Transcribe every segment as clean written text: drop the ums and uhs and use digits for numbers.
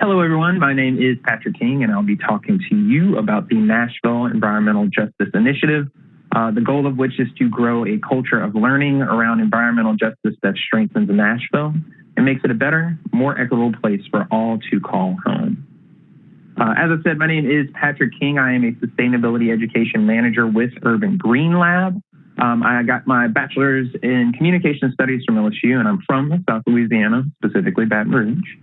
Hello, everyone. My name is Patrick King, and I'll be talking to you about the Nashville Environmental Justice Initiative, the goal of which is to grow a culture of learning around environmental justice that strengthens Nashville and makes it a better, more equitable place for all to call home. As I said, my name is Patrick King. I am a Sustainability Education Manager with Urban Green Lab. I got my bachelor's in Communication Studies from LSU, and I'm from South Louisiana, specifically Baton Rouge.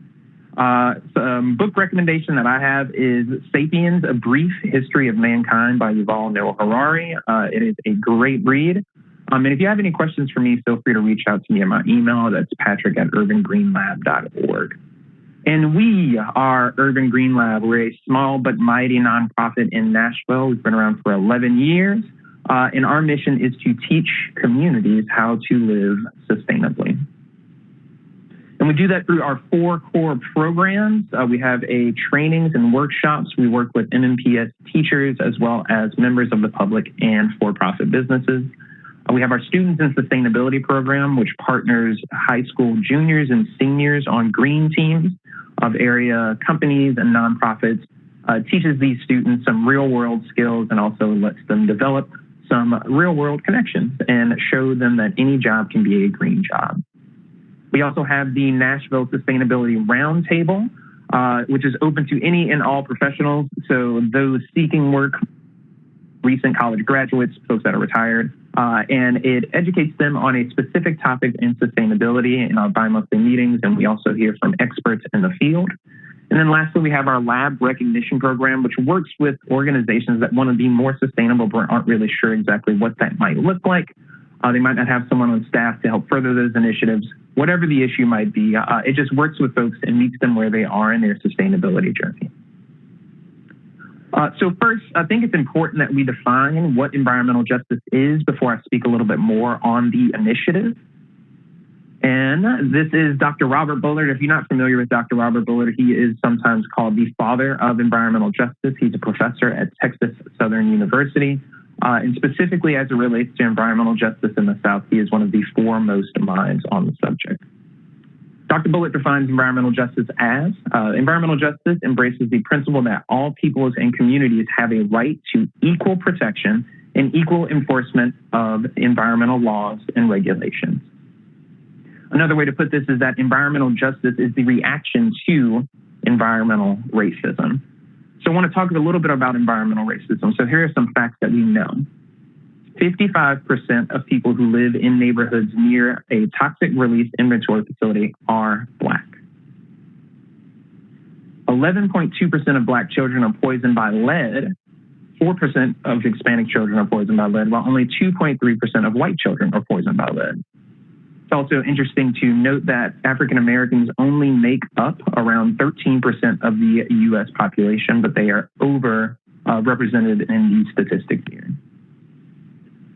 Book recommendation that I have is Sapiens, A Brief History of Mankind by Yuval Noah Harari. It is a great read. And if you have any questions for me, feel free to reach out to me at my email. That's patrick@urbangreenlab.org. And we are Urban Green Lab. We're a small but mighty nonprofit in Nashville. We've been around for 11 years. And our mission is to teach communities how to live sustainably. And we do that through our 4 core programs. We have trainings and workshops. We work with MNPS teachers as well as members of the public and for-profit businesses. We have our Students in Sustainability program, which partners high school juniors and seniors on green teams of area companies and nonprofits, teaches these students some real-world skills and also lets them develop some real-world connections and show them that any job can be a green job. We also have the Nashville Sustainability Roundtable, which is open to any and all professionals. So those seeking work, recent college graduates, folks that are retired, and it educates them on a specific topic in sustainability in our bi-monthly meetings. And we also hear from experts in the field. And then lastly, we have our lab recognition program, which works with organizations that want to be more sustainable, but aren't really sure exactly what that might look like. They might not have someone on staff to help further those initiatives. Whatever the issue might be, it just works with folks and meets them where they are in their sustainability journey. So first, I think it's important that we define what environmental justice is before I speak a little bit more on the initiative. And this is Dr. Robert Bullard. If you're not familiar with Dr. Robert Bullard, he is sometimes called the father of environmental justice. He's a professor at Texas Southern University. And specifically as it relates to environmental justice in the South, he is one of the foremost minds on the subject. Dr. Bullard defines environmental justice as environmental justice embraces the principle that all peoples and communities have a right to equal protection and equal enforcement of environmental laws and regulations. Another way to put this is that environmental justice is the reaction to environmental racism. So I want to talk a little bit about environmental racism. So here are some facts that we know. 55% of people who live in neighborhoods near a toxic release inventory facility are Black. 11.2% of Black children are poisoned by lead. 4% of Hispanic children are poisoned by lead, while only 2.3% of white children are poisoned by lead. It's also interesting to note that African Americans only make up around 13% of the U.S. population, but they are represented in these statistics here.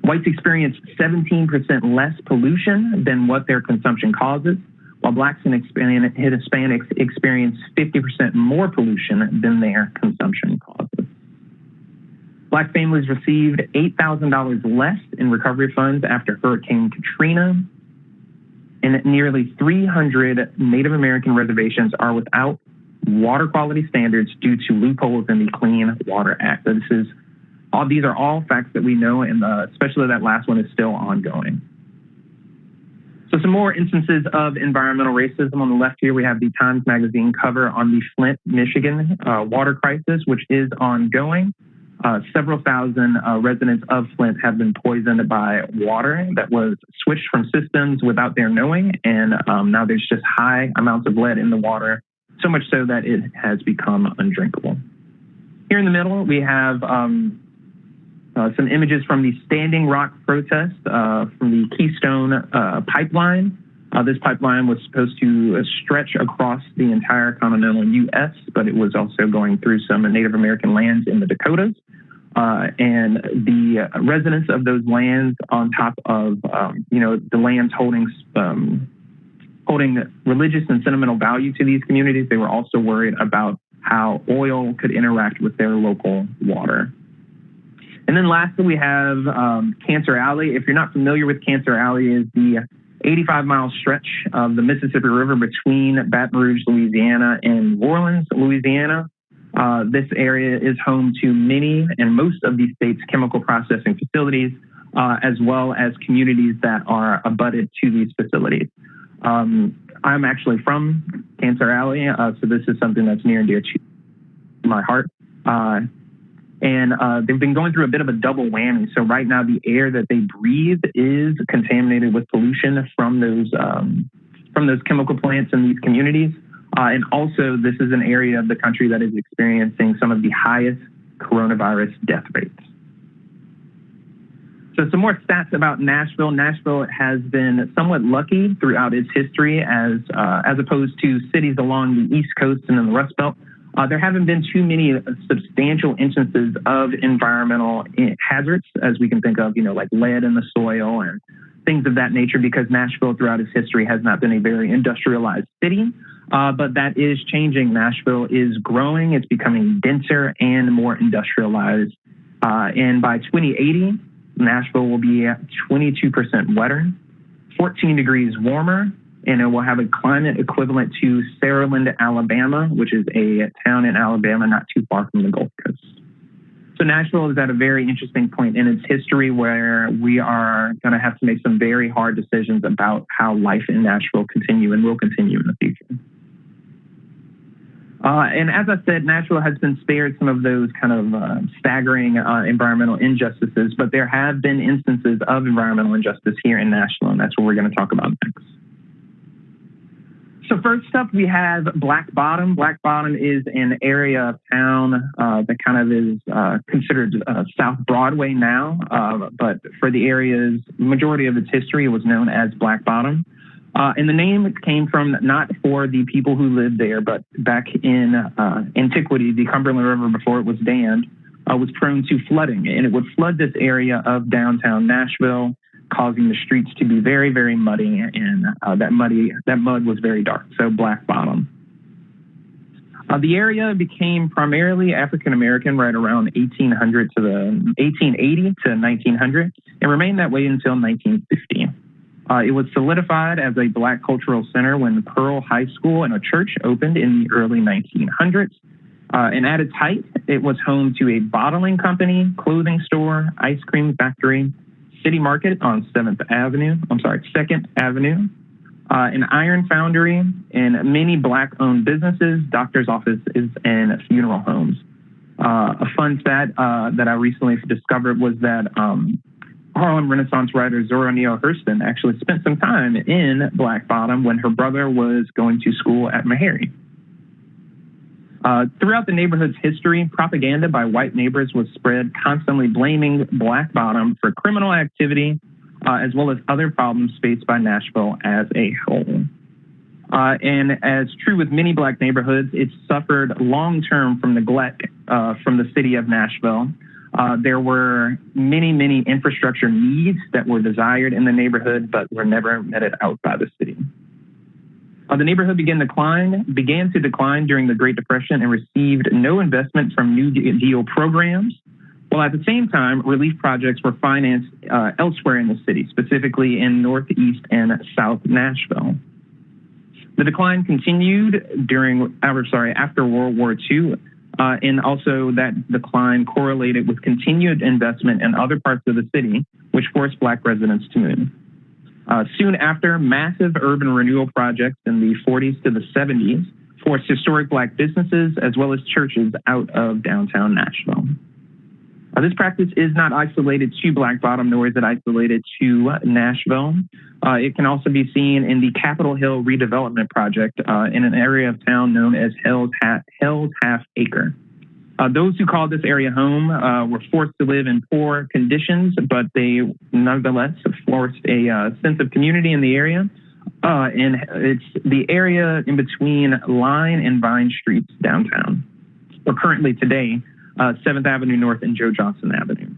Whites experience 17% less pollution than what their consumption causes, while Blacks and Hispanics experience 50% more pollution than their consumption causes. Black families received $8,000 less in recovery funds after Hurricane Katrina, and nearly 300 Native American reservations are without water quality standards due to loopholes in the Clean Water Act. These are all facts that we know, and especially that last one is still ongoing. So some more instances of environmental racism. On the left here, we have the Times Magazine cover on the Flint, Michigan water crisis, which is ongoing. Several thousand residents of Flint have been poisoned by water that was switched from systems without their knowing, and now there's just high amounts of lead in the water, so much so that it has become undrinkable. Here in the middle, we have some images from the Standing Rock protest from the Keystone pipeline. This pipeline was supposed to stretch across the entire continental U.S., but it was also going through some Native American lands in the Dakotas. And the residents of those lands, on top of the lands holding religious and sentimental value to these communities, they were also worried about how oil could interact with their local water. And then lastly, we have Cancer Alley. If you're not familiar with Cancer Alley, is the 85-mile stretch of the Mississippi River between Baton Rouge, Louisiana, and New Orleans, Louisiana. This area is home to many and most of the state's chemical processing facilities, as well as communities that are abutted to these facilities. I'm actually from Cancer Alley, so this is something that's near and dear to my heart. And they've been going through a bit of a double whammy. So right now, the air that they breathe is contaminated with pollution from those chemical plants in these communities. And also, this is an area of the country that is experiencing some of the highest coronavirus death rates. So some more stats about Nashville. Nashville has been somewhat lucky throughout its history as opposed to cities along the East Coast and in the Rust Belt. There haven't been too many substantial instances of environmental hazards, as we can think of, like lead in the soil and things of that nature, because Nashville throughout its history has not been a very industrialized city. But that is changing. Nashville is growing. It's becoming denser and more industrialized. And by 2080, Nashville will be 22% wetter, 14 degrees warmer, and it will have a climate equivalent to Saraland, Alabama, which is a town in Alabama not too far from the Gulf Coast. So Nashville is at a very interesting point in its history where we are going to have to make some very hard decisions about how life in Nashville will continue in the future. And as I said, Nashville has been spared some of those kind of staggering environmental injustices, but there have been instances of environmental injustice here in Nashville, and that's what we're going to talk about next. So first up, we have Black Bottom. Black Bottom is an area of town that kind of is considered South Broadway now, but for the area's majority of its history, it was known as Black Bottom. And the name came from not for the people who lived there, but back in antiquity, the Cumberland River, before it was dammed, was prone to flooding, and it would flood this area of downtown Nashville, causing the streets to be very, very muddy, and that mud was very dark. So Black Bottom. The area became primarily African American right around 1880 to 1900, and remained that way until 1950. It was solidified as a Black cultural center when Pearl High School and a church opened in the early 1900s. And at its height, it was home to a bottling company, clothing store, ice cream factory, city market on 2nd Avenue, an iron foundry, and many Black-owned businesses, doctor's offices, and funeral homes. A fun stat that I recently discovered was that Harlem Renaissance writer Zora Neale Hurston actually spent some time in Black Bottom when her brother was going to school at Meharry. Throughout the neighborhood's history, propaganda by white neighbors was spread, constantly blaming Black Bottom for criminal activity, as well as other problems faced by Nashville as a whole. And as true with many Black neighborhoods, it suffered long-term from neglect from the city of Nashville. There were many, many infrastructure needs that were desired in the neighborhood, but were never meted out by the city. The neighborhood began to decline during the Great Depression and received no investment from New Deal programs, while at the same time, relief projects were financed elsewhere in the city, specifically in Northeast and South Nashville. The decline continued after World War II, and also that decline correlated with continued investment in other parts of the city, which forced Black residents to move. Soon after, massive urban renewal projects in the 40s to the 70s forced historic Black businesses as well as churches out of downtown Nashville. This practice is not isolated to Black Bottom, nor is it isolated to Nashville. It can also be seen in the Capitol Hill redevelopment project in an area of town known as Hell's Half Acre. Those who called this area home were forced to live in poor conditions, but they nonetheless forced a sense of community in the area. And it's the area in between Line and Vine Streets downtown, or currently today, 7th Avenue North and Joe Johnson Avenue.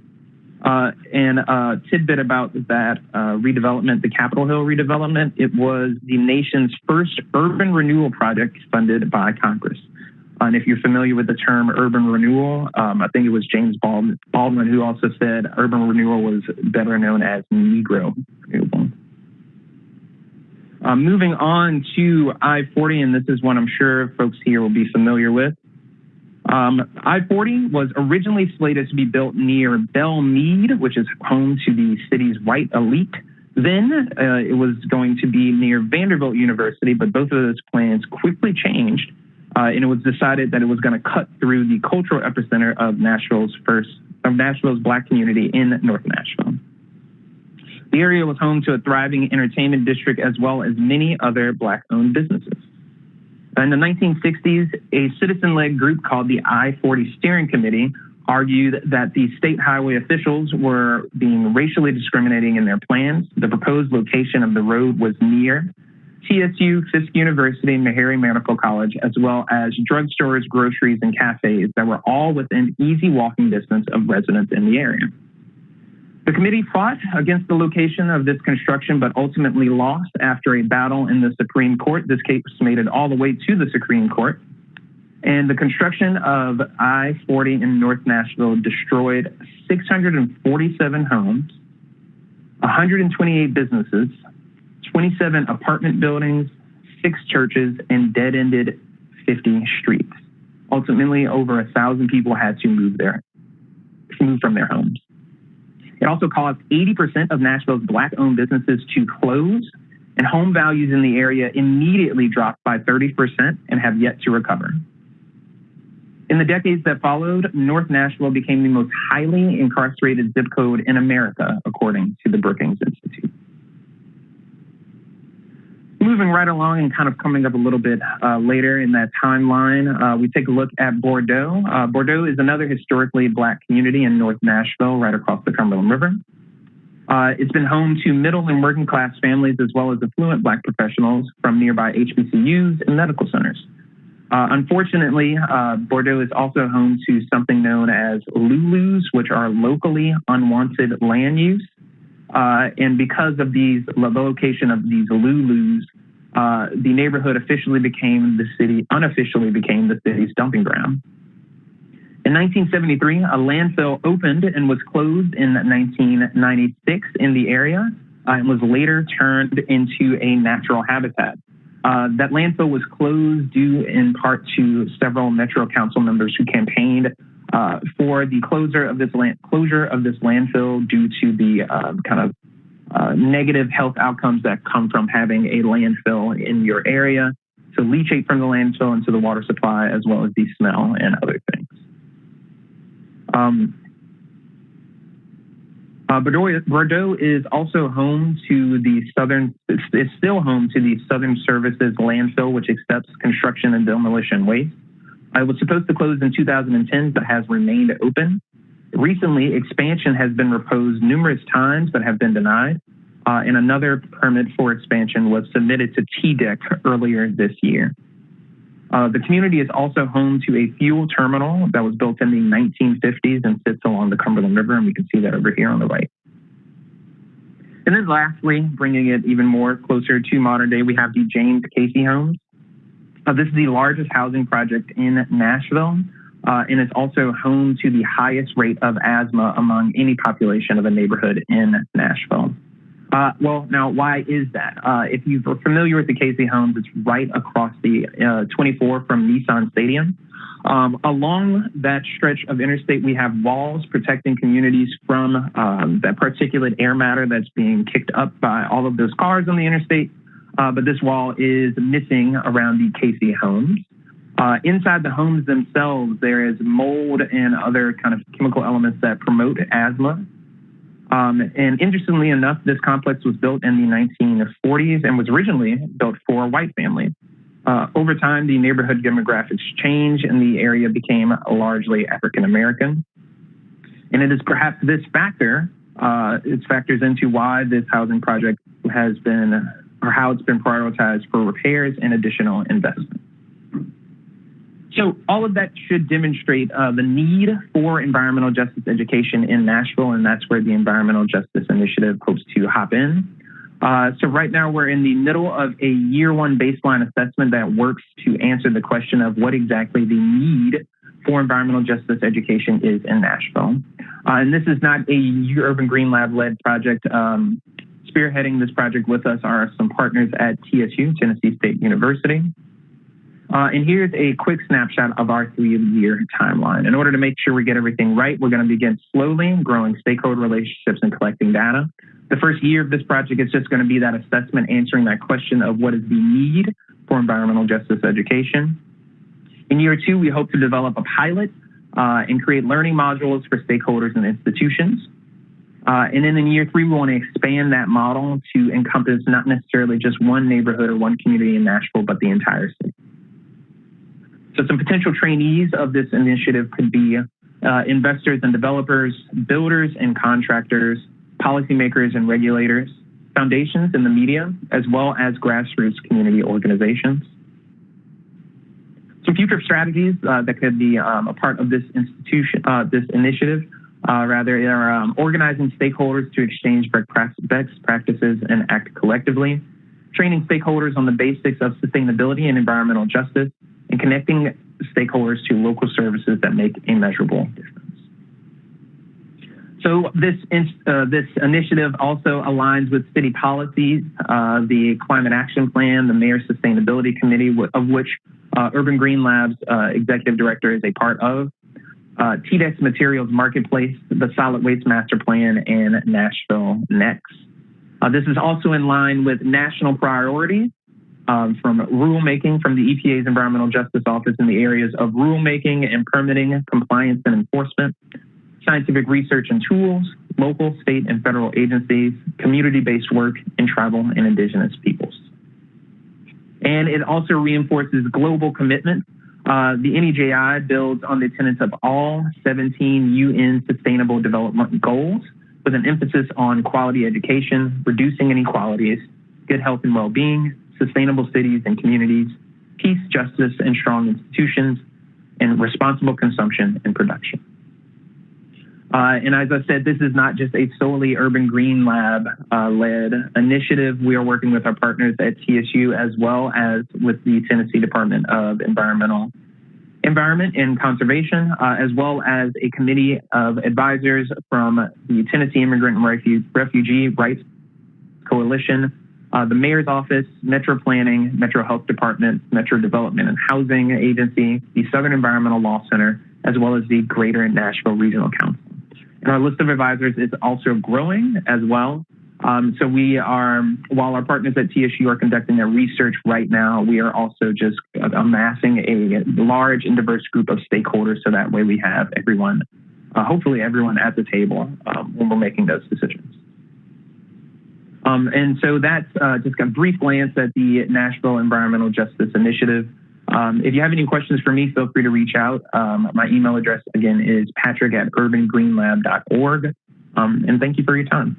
And a tidbit about that redevelopment, the Capitol Hill redevelopment, it was the nation's first urban renewal project funded by Congress. And if you're familiar with the term urban renewal, I think it was James Baldwin who also said urban renewal was better known as Negro renewal. Moving on to I-40, and this is one I'm sure folks here will be familiar with. I-40 was originally slated to be built near Belle Meade, which is home to the city's white elite. Then it was going to be near Vanderbilt University, but both of those plans quickly changed, and it was decided that it was going to cut through the cultural epicenter of Nashville's Black community in North Nashville. The area was home to a thriving entertainment district as well as many other Black-owned businesses. In the 1960s, a citizen-led group called the I-40 Steering Committee argued that the state highway officials were being racially discriminating in their plans. The proposed location of the road was near TSU, Fisk University, Meharry Medical College, as well as drugstores, groceries, and cafes that were all within easy walking distance of residents in the area. The committee fought against the location of this construction, but ultimately lost after a battle in the Supreme Court. This case made it all the way to the Supreme Court. And the construction of I-40 in North Nashville destroyed 647 homes, 128 businesses, 27 apartment buildings, 6 churches, and dead-ended 50 streets. Ultimately, over 1,000 people had to move from their homes. It also caused 80% of Nashville's Black-owned businesses to close, and home values in the area immediately dropped by 30% and have yet to recover. In the decades that followed, North Nashville became the most highly incarcerated zip code in America, according to the Brookings Institute. Moving right along and kind of coming up a little bit later in that timeline, we take a look at Bordeaux. Bordeaux is another historically Black community in North Nashville, right across the Cumberland River. It's been home to middle and working class families, as well as affluent Black professionals from nearby HBCUs and medical centers. Unfortunately, Bordeaux is also home to something known as Lulus, which are locally unwanted land use. And because of the location of these Lulus, the neighborhood unofficially became the city's dumping ground. In 1973, a landfill opened and was closed in 1996 in the area and was later turned into a natural habitat. That landfill was closed due in part to several Metro Council members who campaigned for the closure of this landfill due to the negative health outcomes that come from having a landfill in your area, to leachate from the landfill into the water supply, as well as the smell and other things. Bordeaux is also home to still home to the Southern Services landfill, which accepts construction and demolition waste. It was supposed to close in 2010, but has remained open. Recently, expansion has been proposed numerous times, but have been denied. And another permit for expansion was submitted to TDEC earlier this year. The community is also home to a fuel terminal that was built in the 1950s and sits along the Cumberland River, and we can see that over here on the right. And then lastly, bringing it even more closer to modern day, we have the James Casey homes. This is the largest housing project in Nashville, and it's also home to the highest rate of asthma among any population of a neighborhood in Nashville. Well, now, why is that? If you're familiar with the Casey homes, it's right across the 24 from Nissan Stadium. Along that stretch of interstate, we have walls protecting communities from that particulate air matter that's being kicked up by all of those cars on the interstate. But this wall is missing around the Casey homes. Inside the homes themselves, there is mold and other kind of chemical elements that promote asthma. And interestingly enough, this complex was built in the 1940s and was originally built for white families. Over time, the neighborhood demographics changed and the area became largely African-American. And it is perhaps this factor, it factors into why this housing project has been, or how it's been prioritized for repairs and additional investment. So all of that should demonstrate the need for environmental justice education in Nashville, and that's where the Environmental Justice Initiative hopes to hop in. So right now we're in the middle of a year one baseline assessment that works to answer the question of what exactly the need for environmental justice education is in Nashville. And this is not a Urban Green Lab led project. spearheading this project with us are some partners at TSU, Tennessee State University. And here's a quick snapshot of our 3-year timeline. In order to make sure we get everything right, we're going to begin slowly growing stakeholder relationships and collecting data. The first year of this project is just going to be that assessment, answering that question of what is the need for environmental justice education. In year 2, we hope to develop a pilot and create learning modules for stakeholders and institutions. And then in year 3, we want to expand that model to encompass not necessarily just one neighborhood or one community in Nashville, but the entire city. So some potential trainees of this initiative could be investors and developers, builders and contractors, policymakers and regulators, foundations and the media, as well as grassroots community organizations. Some future strategies that could be a part of this initiative are organizing stakeholders to exchange best practices and act collectively, training stakeholders on the basics of sustainability and environmental justice, and connecting stakeholders to local services that make a measurable difference. So this initiative also aligns with city policies, the Climate Action Plan, the Mayor's Sustainability Committee, of which Urban Green Lab's Executive Director is a part of, TDEX Materials Marketplace, the Solid Waste Master Plan, and Nashville Next. This is also in line with national priorities from rulemaking from the EPA's Environmental Justice Office in the areas of rulemaking and permitting, compliance and enforcement, scientific research and tools, local, state, and federal agencies, community-based work, and tribal and indigenous peoples. And it also reinforces global commitment. The NEJI builds on the tenets of all 17 UN Sustainable Development Goals with an emphasis on quality education, reducing inequalities, good health and well-being, sustainable cities and communities, peace, justice, and strong institutions, and responsible consumption and production. And as I said, this is not just a solely Urban Green Lab led initiative. We are working with our partners at TSU as well as with the Tennessee Department of Environment and Conservation, as well as a committee of advisors from the Tennessee Immigrant and Refugee Rights Coalition, the Mayor's Office, Metro Planning, Metro Health Department, Metro Development and Housing Agency, the Southern Environmental Law Center, as well as the Greater Nashville Regional Council. And our list of advisors is also growing as well. So we are, while our partners at TSU are conducting their research right now, we are also just amassing a large and diverse group of stakeholders so that way we have everyone, hopefully everyone at the table when we're making those decisions. And so that's just a brief glance at the Nashville Environmental Justice Initiative. If you have any questions for me, feel free to reach out. My email address, again, is patrick@urbangreenlab.org. And thank you for your time.